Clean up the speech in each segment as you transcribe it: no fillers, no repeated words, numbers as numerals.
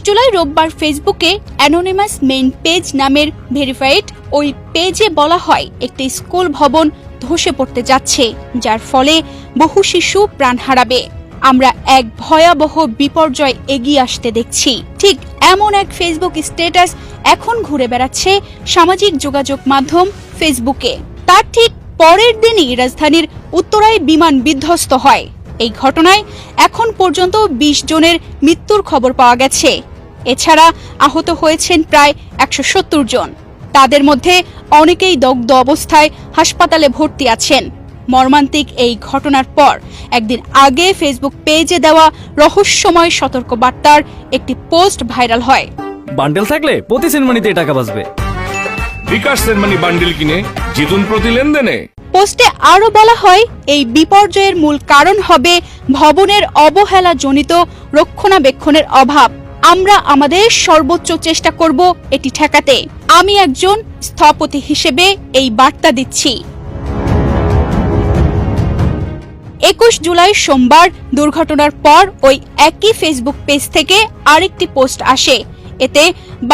জুলাই রোববার ফেসবুকে anonymous main page নামের ভেরিফাইড ওই পেজে বলা হয় একটি স্কুল ভবন ধসে পড়তে যাচ্ছে, যার ফলে বহু শিশু প্রাণ হারাবে। আমরা এক ভয়াবহ বিপর্যয় এগিয়ে আসতে দেখছি। ঠিক এমন এক ফেসবুক স্ট্যাটাস এখন ঘুরে বেড়াচ্ছে সামাজিক যোগাযোগ মাধ্যম ফেসবুকে। তার ঠিক পরের দিনই রাজধানীর উত্তরায় বিমান বিধ্বস্ত হয়। এই ঘটনায় এখন পর্যন্ত ২০ জনের মৃত্যুর খবর পাওয়া গেছে। এছাড়া আহত হয়েছেন প্রায় ১৭০ জন। তাদের মধ্যে অনেকেই দগ্ধ অবস্থায় হাসপাতালে ভর্তি আছেন। মর্মান্তিক এই ঘটনার পর একদিন আগে ফেসবুক পেজে দেওয়া রহস্যময় সতর্কবার্তার একটি পোস্ট ভাইরাল হয়। বান্ডেল থাকলে প্রতি সেনমানিতে টাকা বাঁচবে। বিকাশ সেনমানি বান্ডেল কিনে জিতুন প্রতি লেনদেনে। পোস্টে আরো বলা হয় এই বিপর্যয়ের মূল কারণ হবে ভবনের অবহেলাজনিত রক্ষণাবেক্ষণের অভাব। আমরা আমাদের সর্বোচ্চ চেষ্টা করব এটি ঠেকাতে। আমি একজন স্থপতি হিসেবে এই বার্তা দিচ্ছি। ২১ জুলাই সোমবার দুর্ঘটনার পর ওই একই ফেসবুক পেজ থেকে আরেকটি পোস্ট আসে। এতে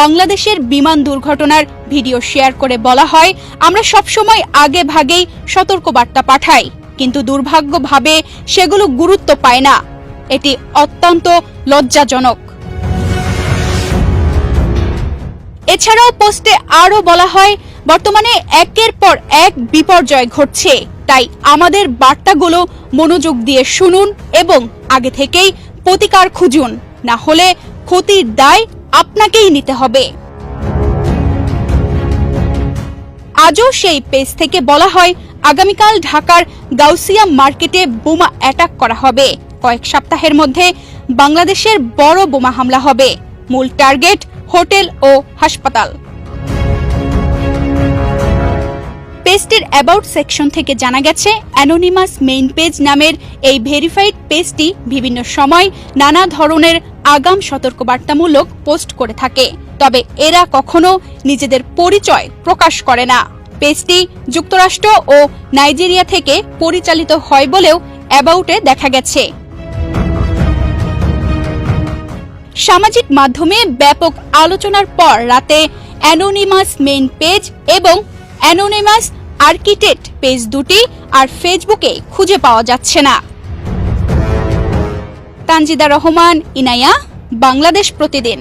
বাংলাদেশের বিমান দুর্ঘটনার ভিডিও শেয়ার করে বলা হয়, আমরা সবসময় আগে ভাগেই সতর্কবার্তা পাঠাই, কিন্তু দুর্ভাগ্যভাবে সেগুলো গুরুত্ব পায় না। এটি অত্যন্ত লজ্জাজনক। এছাড়াও পোস্টে আরো বলা হয়, বর্তমানে একের পর এক বিপর্যয় ঘটছে, তাই আমাদের বার্তাগুলো মনোযোগ দিয়ে শুনুন এবং আগে থেকেই প্রতিকার খুঁজুন, না হলে ক্ষতির দায় আপনাকেই নিতে হবে। আজও সেই পেজ থেকে বলা হয়, আগামীকাল ঢাকার গাউসিয়া মার্কেটে বোমা অ্যাটাক করা হবে। কয়েক সপ্তাহের মধ্যে বাংলাদেশের বড় বোমা হামলা হবে। মূল টার্গেট হোটেল ও হাসপাতাল। পেজটির অ্যাবাউট সেকশন থেকে জানা গেছে, অ্যানোনিমাস মেইন পেজ নামের এই ভেরিফাইড পেজটি বিভিন্ন সময় নানা ধরনের আগাম সতর্কবার্তামূলক পোস্ট করে থাকে, তবে এরা কখনো নিজেদের পরিচয় প্রকাশ করে না। পেজটি যুক্তরাষ্ট্র ও নাইজেরিয়া থেকে পরিচালিত হয় বলেও অ্যাবাউটে দেখা গেছে। সামাজিক মাধ্যমে ব্যাপক আলোচনার পর রাতে অ্যানোনিমাস মেইন পেজ এবং অ্যানোনিমাস আর্কিটেক্ট পেজ দুটি আর ফেসবুকে খুঁজে পাওয়া যাচ্ছে না। তানজিদা রহমান, ইনায়া, বাংলাদেশ প্রতিদিন।